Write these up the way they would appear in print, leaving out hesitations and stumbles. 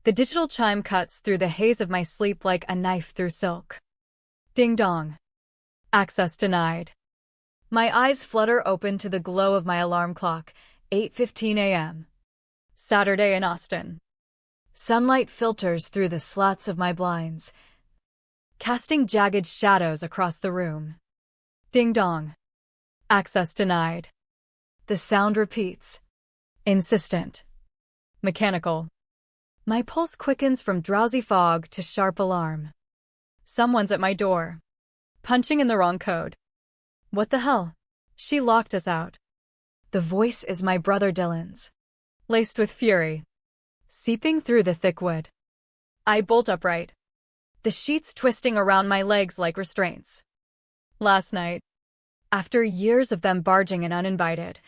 The digital chime cuts through the haze of my sleep like a knife through silk. Ding dong. Access denied. My eyes flutter open to the glow of my alarm clock, 8:15 a.m. Saturday in Austin. Sunlight filters through the slats of my blinds, casting jagged shadows across the room. Ding dong. Access denied. The sound repeats. Insistent. Mechanical. My pulse quickens from drowsy fog to sharp alarm. Someone's at my door. Punching in the wrong code. What the hell? She locked us out. The voice is my brother Dylan's, laced with fury, seeping through the thick wood. I bolt upright, the sheets twisting around my legs like restraints. Last night, after years of them barging in uninvited,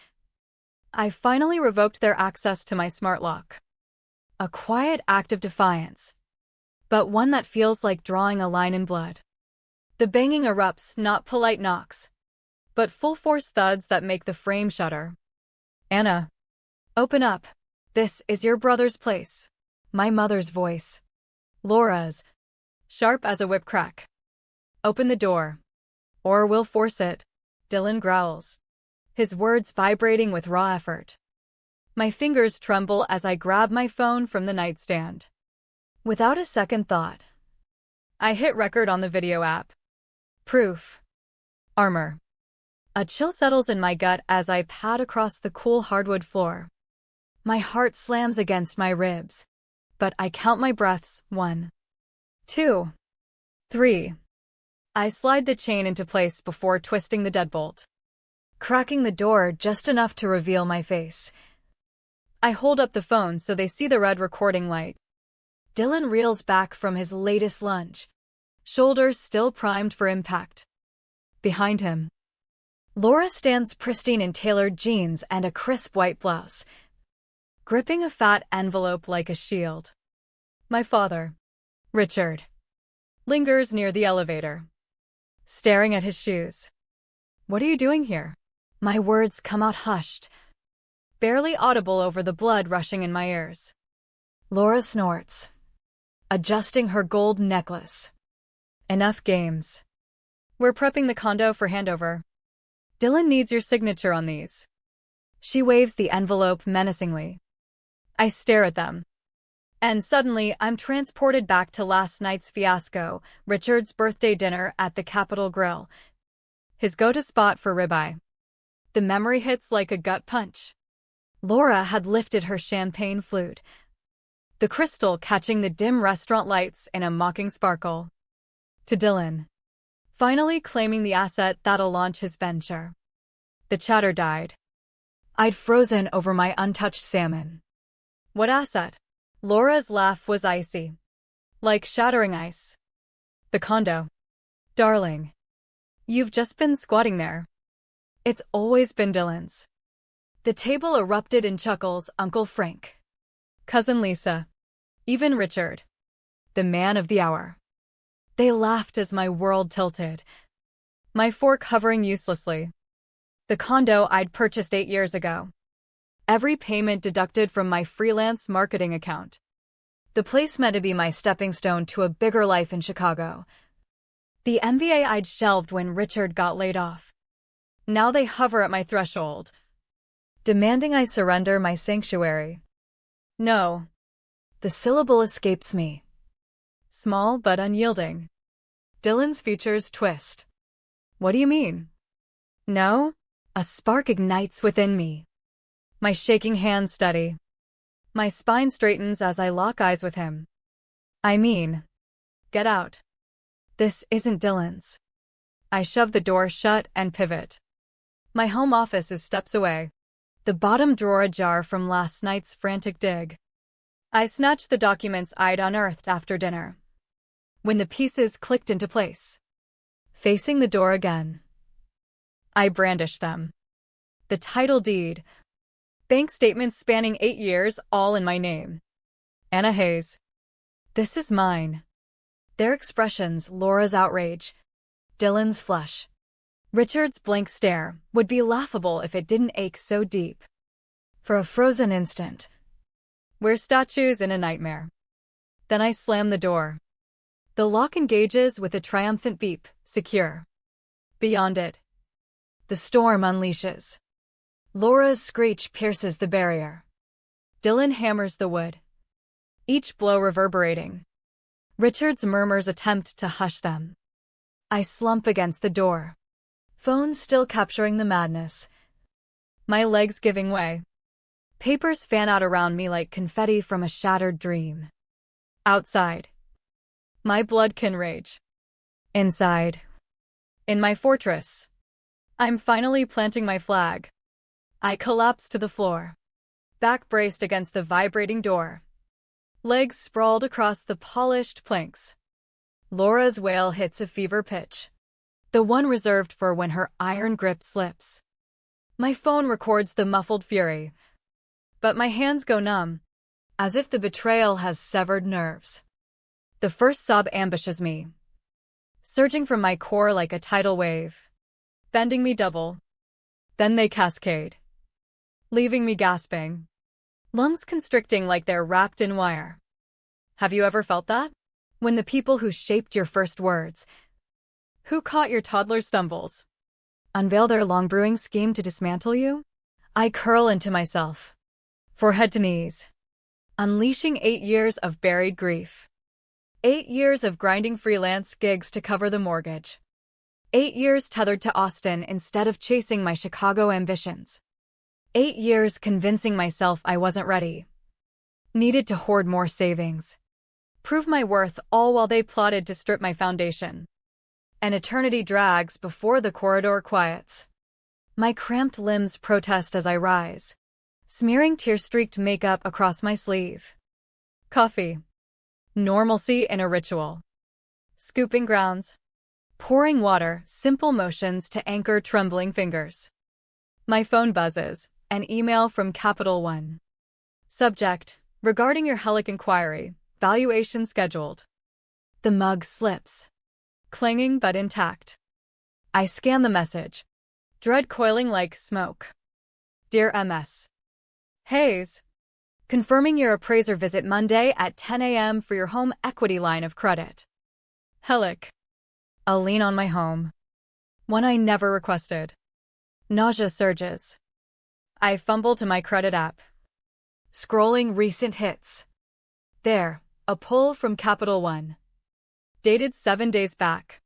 I finally revoked their access to my smart lock. A quiet act of defiance, but one that feels like drawing a line in blood. The banging erupts, not polite knocks, but full-force thuds that make the frame shudder. Anna, open up. This is your brother's place. My mother's voice. Laura's, sharp as a whip crack. Open the door, or we'll force it, Dylan growls, his words vibrating with raw effort. My fingers tremble as I grab my phone from the nightstand. Without a second thought, I hit record on the video app. Proof. Armor. A chill settles in my gut as I pad across the cool hardwood floor. My heart slams against my ribs, but I count my breaths. 1, 2, 3. I slide the chain into place before twisting the deadbolt, cracking the door just enough to reveal my face. I hold up the phone so they see the red recording light. Dylan reels back from his latest lunge, shoulders still primed for impact. Behind him, Laura stands pristine in tailored jeans and a crisp white blouse, gripping a fat envelope like a shield. My father, Richard, lingers near the elevator, staring at his shoes. What are you doing here? My words come out hushed, barely audible over the blood rushing in my ears. Laura snorts, adjusting her gold necklace. Enough games. We're prepping the condo for handover. Dylan needs your signature on these. She waves the envelope menacingly. I stare at them. And suddenly, I'm transported back to last night's fiasco, Richard's birthday dinner at the Capitol Grill. His go-to spot for ribeye. The memory hits like a gut punch. Laura had lifted her champagne flute, the crystal catching the dim restaurant lights in a mocking sparkle. To Dylan, finally claiming the asset that'll launch his venture. The chatter died. I'd frozen over my untouched salmon. What asset? Laura's laugh was icy, like shattering ice. The condo. Darling, you've just been squatting there. It's always been Dylan's. The table erupted in chuckles. Uncle Frank, Cousin Lisa, even Richard, the man of the hour. They laughed as my world tilted, my fork hovering uselessly. The condo I'd purchased 8 years ago. Every payment deducted from my freelance marketing account. The place meant to be my stepping stone to a bigger life in Chicago. The MBA I'd shelved when Richard got laid off. Now they hover at my threshold, demanding I surrender my sanctuary. No. The syllable escapes me. Small but unyielding. Dylan's features twist. What do you mean? No? A spark ignites within me. My shaking hands steady. My spine straightens as I lock eyes with him. I mean, get out. This isn't Dylan's. I shove the door shut and pivot. My home office is steps away, the bottom drawer ajar from last night's frantic dig. I snatched the documents I'd unearthed after dinner. When the pieces clicked into place, facing the door again, I brandished them. The title deed, bank statements spanning 8 years, all in my name. Anna Hayes. This is mine. Their expressions, Laura's outrage, Dylan's flush, Richard's blank stare, would be laughable if it didn't ache so deep. For a frozen instant, we're statues in a nightmare. Then I slam the door. The lock engages with a triumphant beep, secure. Beyond it, the storm unleashes. Laura's screech pierces the barrier. Dylan hammers the wood, each blow reverberating. Richard's murmurs attempt to hush them. I slump against the door, phone still capturing the madness. My legs giving way. Papers fan out around me like confetti from a shattered dream. Outside, my blood can rage. Inside, in my fortress, I'm finally planting my flag. I collapse to the floor, back braced against the vibrating door. Legs sprawled across the polished planks. Laura's wail hits a fever pitch, the one reserved for when her iron grip slips. My phone records the muffled fury, but my hands go numb, as if the betrayal has severed nerves. The first sob ambushes me, surging from my core like a tidal wave, bending me double. Then they cascade, leaving me gasping, lungs constricting like they're wrapped in wire. Have you ever felt that? When the people who shaped your first words, who caught your toddler stumbles, unveil their long-brewing scheme to dismantle you? I curl into myself, forehead to knees, unleashing 8 years of buried grief. 8 years of grinding freelance gigs to cover the mortgage. 8 years tethered to Austin instead of chasing my Chicago ambitions. 8 years convincing myself I wasn't ready. Needed to hoard more savings. Prove my worth, all while they plotted to strip my foundation. An eternity drags before the corridor quiets. My cramped limbs protest as I rise, smearing tear-streaked makeup across my sleeve. Coffee. Normalcy in a ritual. Scooping grounds. Pouring water, simple motions to anchor trembling fingers. My phone buzzes, an email from Capital One. Subject: regarding your Helic inquiry, valuation scheduled. The mug slips, clanging but intact. I scan the message, dread coiling like smoke. Dear MS. Hayes. Confirming your appraiser visit Monday at 10 a.m. for your home equity line of credit. Helic. A lien on my home. One I never requested. Nausea surges. I fumble to my credit app. Scrolling recent hits. There, a pull from Capital One. Dated 7 days back.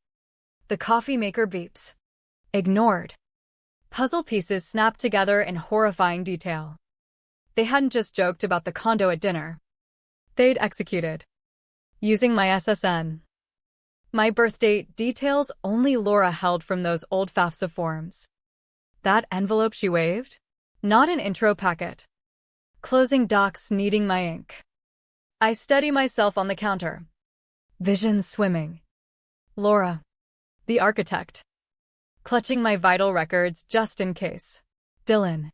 The coffee maker beeps. Ignored. Puzzle pieces snap together in horrifying detail. They hadn't just joked about the condo at dinner. They'd executed. Using my SSN. My birth date, details only Laura held from those old FAFSA forms. That envelope she waved? Not an intro packet. Closing docs needing my ink. I steady myself on the counter. Vision swimming. Laura. The architect. Clutching my vital records just in case. Dylan.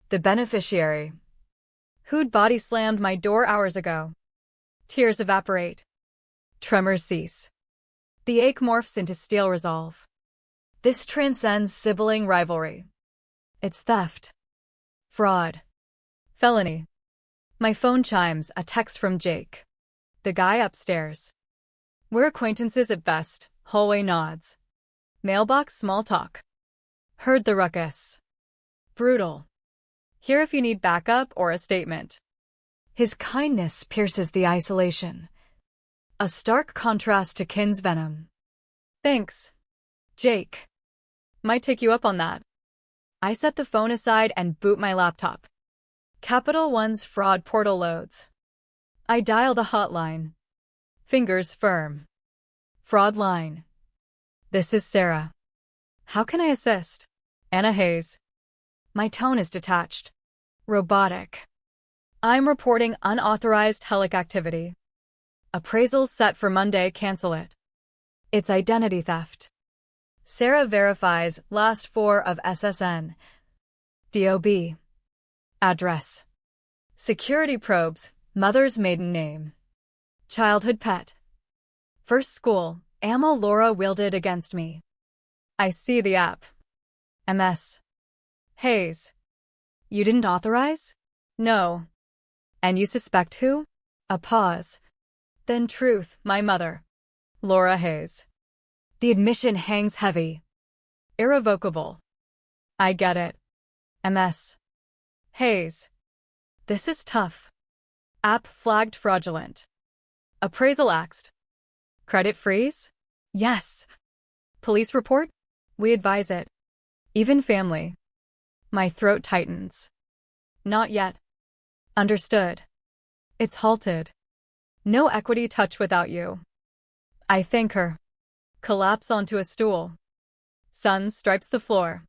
The beneficiary. Who'd body slammed my door hours ago. Tears evaporate. Tremors cease. The ache morphs into steel resolve. This transcends sibling rivalry. It's theft. Fraud. Felony. My phone chimes, a text from Jake. The guy upstairs. We're acquaintances at best, hallway nods. Mailbox small talk. Heard the ruckus. Brutal. Here if you need backup or a statement. His kindness pierces the isolation. A stark contrast to Kin's venom. Thanks, Jake. Might take you up on that. I set the phone aside and boot my laptop. Capital One's fraud portal loads. I dial the hotline. Fingers firm. Fraud line. This is Sarah. How can I assist? Anna Hayes. My tone is detached. Robotic. I'm reporting unauthorized Helic activity. Appraisals set for Monday, cancel it. It's identity theft. Sarah verifies last 4 of SSN. DOB. Address. Security probes, mother's maiden name. Childhood pet. First school, ammo Laura wielded against me. I see the app. MS. Hayes. You didn't authorize? No. And you suspect who? A pause. Then truth, my mother. Laura Hayes. The admission hangs heavy. Irrevocable. I get it. MS. Hayes. This is tough. App flagged fraudulent. Appraisal axed. Credit freeze? Yes. Police report? We advise it. Even family. My throat tightens. Not yet. Understood. It's halted. No equity touch without you. I thank her. Collapse onto a stool. Sun stripes the floor.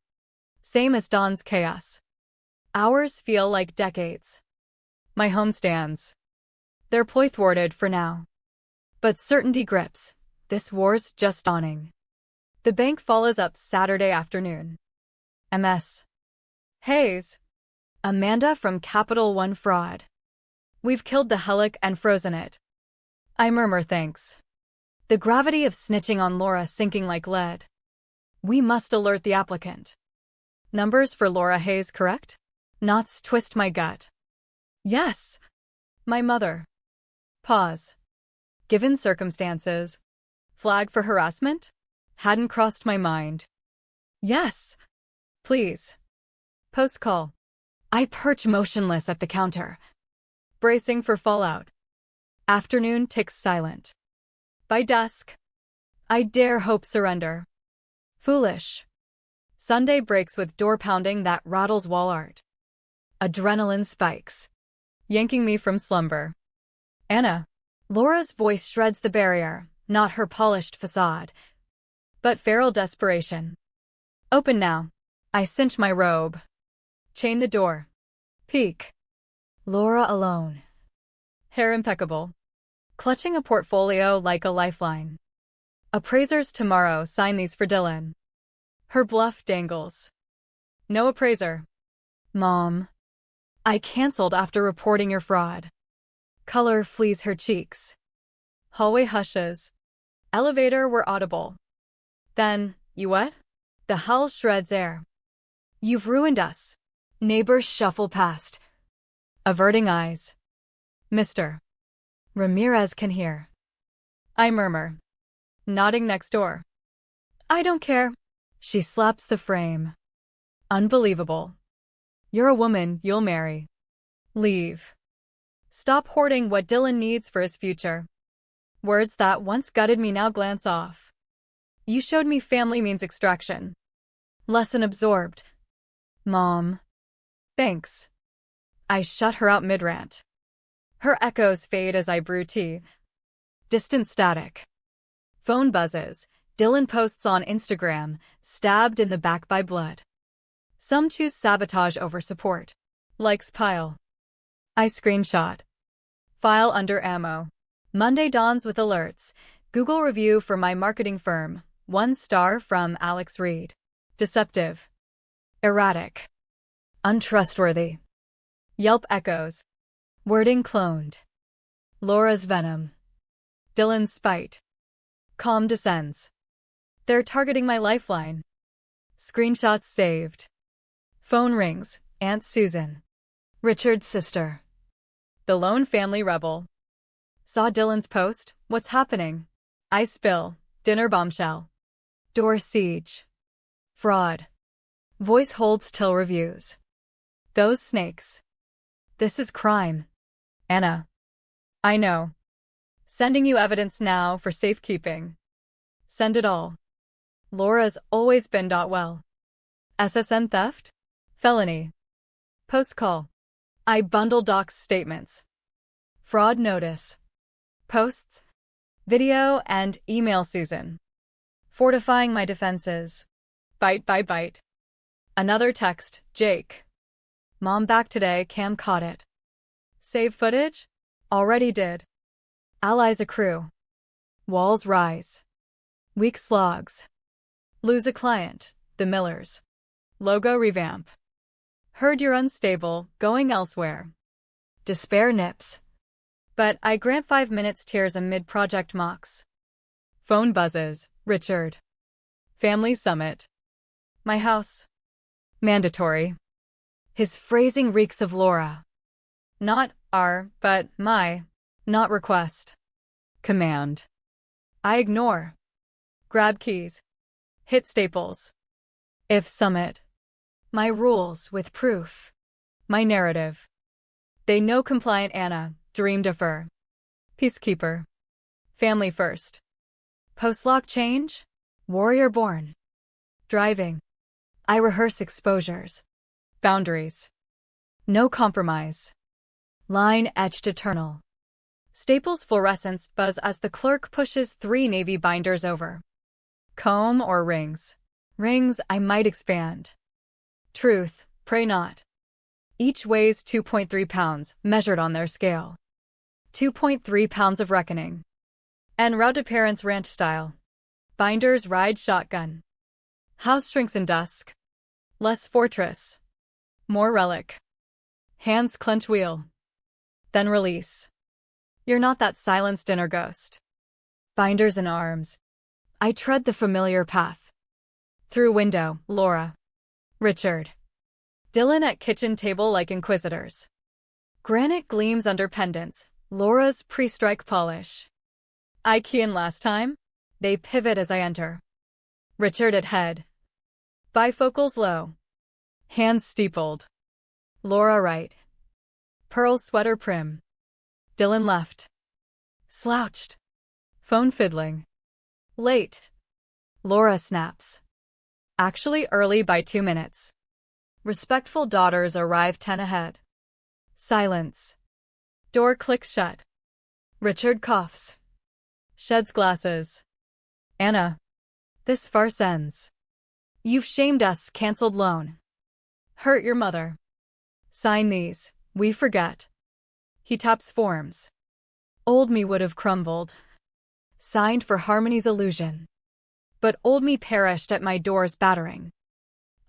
Same as dawn's chaos. Hours feel like decades. My home stands. Their ploy thwarted for now. But certainty grips. This war's just dawning. The bank follows up Saturday afternoon. MS. Hayes. Amanda from Capital One Fraud. We've killed the helic and frozen it. I murmur thanks. The gravity of snitching on Laura sinking like lead. We must alert the applicant. Numbers for Laura Hayes, correct? Knots twist my gut. Yes. My mother. Pause. Given circumstances. Flag for harassment? Hadn't crossed my mind. Yes. Please. Post call. I perch motionless at the counter. Bracing for fallout. Afternoon ticks silent. By dusk. I dare hope surrender. Foolish. Sunday breaks with door pounding that rattles wall art. Adrenaline spikes. Yanking me from slumber. Anna. Laura's voice shreds the barrier, not her polished facade, but feral desperation. Open now. I cinch my robe. Chain the door. Peek. Laura alone. Hair impeccable. Clutching a portfolio like a lifeline. Appraisers tomorrow sign these for Dylan. Her bluff dangles. No appraiser. Mom. I canceled after reporting your fraud. Color flees her cheeks. Hallway hushes. Elevator were audible. Then, you what? The howl shreds air. You've ruined us. Neighbors shuffle past. Averting eyes. Mr. Ramirez can hear. I murmur. Nodding next door. I don't care. She slaps the frame. Unbelievable. You're a woman, you'll marry. Leave. Stop hoarding what Dylan needs for his future. Words that once gutted me now glance off. You showed me family means extraction. Lesson absorbed. Mom. Thanks. I shut her out mid-rant. Her echoes fade as I brew tea. Distant static. Phone buzzes. Dylan posts on Instagram, stabbed in the back by blood. Some choose sabotage over support. Likes pile. I screenshot. File under ammo. Monday dawns with alerts. Google review for my marketing firm. 1 star from Alex Reed. Deceptive. Erratic. Untrustworthy. Yelp echoes. Wording cloned. Laura's venom. Dylan's spite. Calm descends. They're targeting my lifeline. Screenshots saved. Phone rings. Aunt Susan. Richard's sister. The lone family rebel. Saw Dylan's post. What's happening? I spill. Dinner bombshell. Door siege. Fraud. Voice holds till reviews. Those snakes. This is crime. Anna. I know. Sending you evidence now for safekeeping. Send it all. Laura's always been well. SSN theft? Felony. Post call. I bundle docs statements. Fraud notice. Posts. Video and email season. Fortifying my defenses. Bite by bite. Another text. Jake. Mom back today. Cam caught it. Save footage? Already did. Allies accrue. Walls rise. Weak slogs. Lose a client. The Millers. Logo revamp. Heard you're unstable, going elsewhere. Despair nips. But I grant 5 minutes tears amid project mocks. Phone buzzes. Richard. Family summit. My house. Mandatory. His phrasing reeks of Laura. Not our, but my. Not request. Command. I ignore. Grab keys. Hit staples. If summit. My rules with proof. My narrative. They know compliant Anna, dream defer. Peacekeeper. Family first. Post-lock change? Warrior born. Driving. I rehearse exposures. Boundaries. No compromise. Line etched eternal. Staples fluorescence buzz as the clerk pushes 3 navy binders over. Comb or rings? Rings I might expand. Truth, pray not. Each weighs 2.3 pounds, measured on their scale. 2.3 pounds of reckoning. En route to parents' ranch style. Binders ride shotgun. House shrinks in dusk. Less fortress. More relic. Hands clench wheel. Then release. You're not that silenced inner ghost. Binders in arms. I tread the familiar path. Through window, Laura. Richard. Dylan at kitchen table like inquisitors. Granite gleams under pendants, Laura's pre-strike polish. I key in last time. They pivot as I enter. Richard at head. Bifocals low. Hands steepled. Laura right. Pearl sweater prim. Dylan left. Slouched. Phone fiddling. Late. Laura snaps. Actually early by 2 minutes. Respectful daughters arrive 10 ahead. Silence. Door clicks shut. Richard coughs. Sheds glasses. Anna. This farce ends. You've shamed us, cancelled loan. Hurt your mother. Sign these, we forget. He taps forms. Old me would have crumbled. Signed for Harmony's illusion. But old me perished at my door's battering.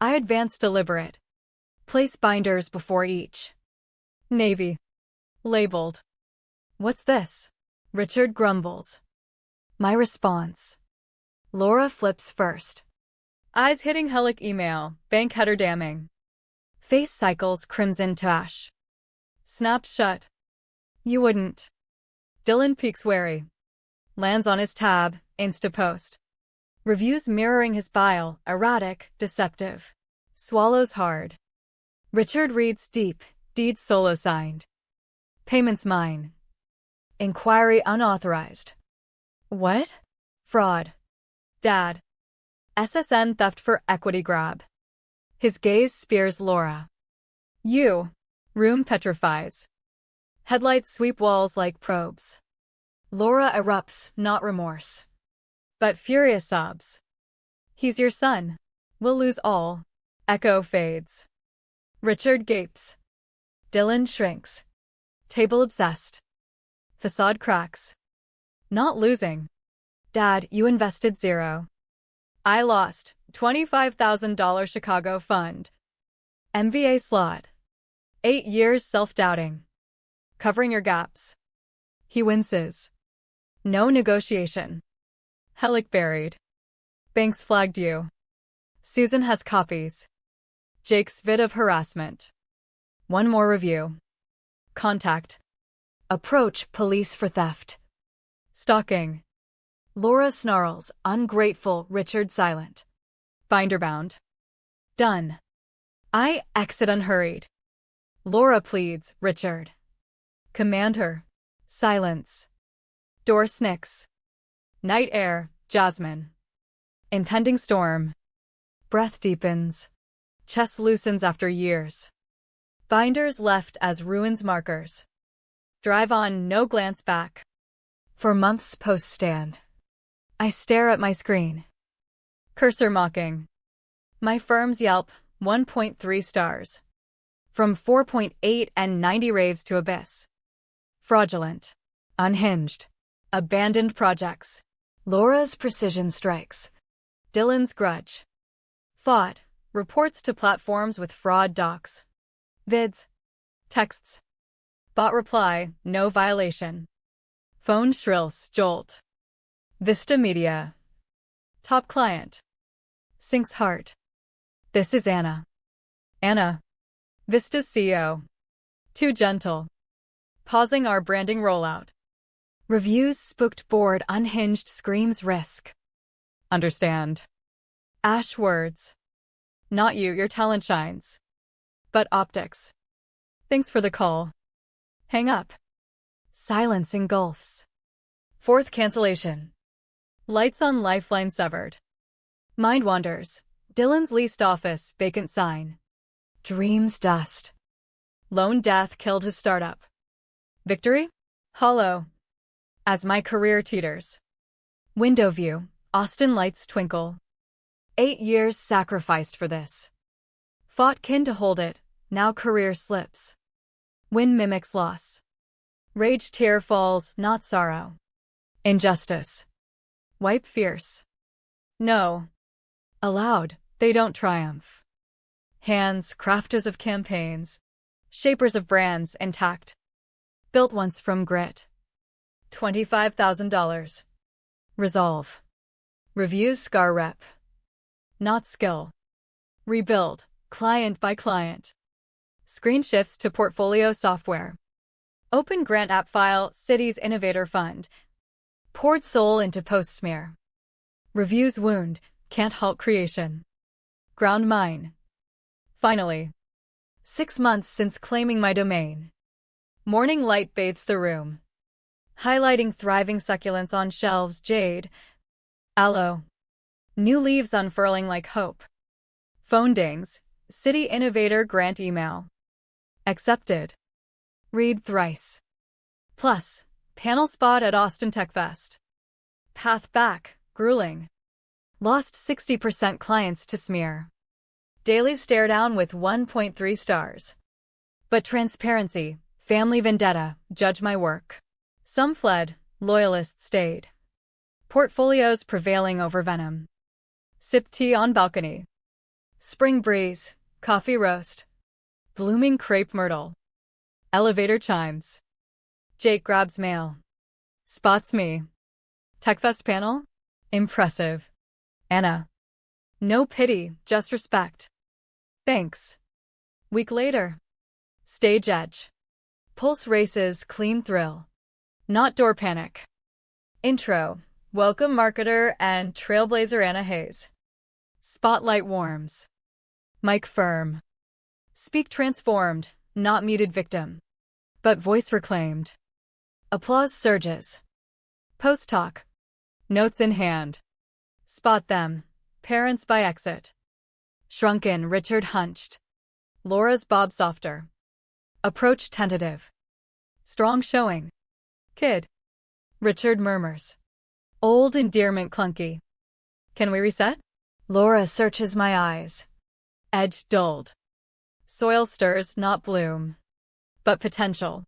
I advance deliberate. Place binders before each. Navy. Labeled. What's this? Richard grumbles. My response. Laura flips first. Eyes hitting Helic email, bank header damning. Face cycles crimson to ash. Snaps shut. You wouldn't. Dylan peeks wary. Lands on his tab, Instapost. Reviews mirroring his bile, erratic, deceptive. Swallows hard. Richard reads deep, deed solo signed. Payments mine. Inquiry unauthorized. What? Fraud. Dad. SSN theft for equity grab. His gaze spears Laura. You. Room petrifies. Headlights sweep walls like probes. Laura erupts, not remorse. But furious sobs. He's your son. We'll lose all. Echo fades. Richard gapes. Dylan shrinks. Table obsessed. Facade cracks. Not losing. Dad, you invested 0. I lost. $25,000 Chicago fund. MVA slot. 8 years self-doubting. Covering your gaps. He winces. No negotiation. Helic buried. Banks flagged you. Susan has copies. Jake's vid of harassment. One more review. Contact. Approach police for theft. Stalking. Laura snarls, ungrateful, Richard silent. Binder bound. Done. I exit unhurried. Laura pleads, Richard. Command her. Silence. Door snicks. Night air, Jasmine. Impending storm. Breath deepens. Chest loosens after years. Binders left as ruins markers. Drive on, no glance back. For months post-stand. I stare at my screen. Cursor mocking. My firm's Yelp, 1.3 stars. From 4.8 and 90 raves to abyss. Fraudulent. Unhinged. Abandoned projects. Laura's precision strikes. Dylan's grudge. Thought. Reports to platforms with fraud docs. Vids. Texts. Bot reply, no violation. Phone shrills, jolt. Vista Media. Top client. Sinks heart. This is Anna. Anna. Vista's CEO. Too gentle. Pausing our branding rollout. Reviews spooked bored unhinged screams risk. Understand. Ash words. Not you, your talent shines. But optics. Thanks for the call. Hang up. Silence engulfs. Fourth cancellation. Lights on lifeline severed. Mind wanders. Dylan's leased office, vacant sign. Dreams dust. Lone death killed his startup. Victory? Hollow. As my career teeters. Window view. Austin lights twinkle. 8 years sacrificed for this. Fought kin to hold it, now career slips. Win mimics loss. Rage tear falls, not sorrow. Injustice. Wipe fierce. No. Aloud, they don't triumph. Hands, crafters of campaigns. Shapers of brands, intact. Built once from grit. $25,000. Resolve. Reviews scar rep. Not skill. Rebuild, client by client. Screen shifts to portfolio software. Open grant app file, City's Innovator Fund. Poured soul into post smear. Reviews wound, can't halt creation. Ground mine. Finally. 6 months since claiming my domain. Morning light bathes the room. Highlighting thriving succulents on shelves, jade. Aloe. New leaves unfurling like hope. Phone dings. City Innovator grant email. Accepted. Read thrice. Plus, panel spot at Austin Tech Fest. Path back, grueling. Lost 60% clients to smear. Daily stare down with 1.3 stars. But transparency, family vendetta, judge my work. Some fled, loyalists stayed. Portfolios prevailing over venom. Sip tea on balcony. Spring breeze, coffee roast. Blooming crepe myrtle. Elevator chimes. Jake grabs mail. Spots me. TechFest panel? Impressive. Anna. No pity, just respect. Thanks. Week later. Stage edge. Pulse races, clean thrill. Not door panic. Intro. Welcome marketer and trailblazer Anna Hayes. Spotlight warms. Mic firm. Speak transformed, not muted victim. But voice reclaimed. Applause surges. Post talk. Notes in hand. Spot them. Parents by exit. Shrunken, Richard hunched. Laura's Bob softer. Approach tentative. Strong showing. Kid. Richard murmurs. Old endearment clunky. Can we reset? Laura searches my eyes. Edge dulled. Soil stirs, not bloom. But potential.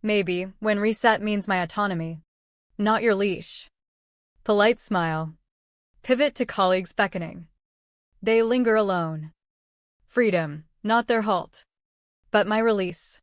Maybe, when reset means my autonomy. Not your leash. Polite smile. Pivot to colleagues beckoning. They linger alone. Freedom, not their halt. But my release.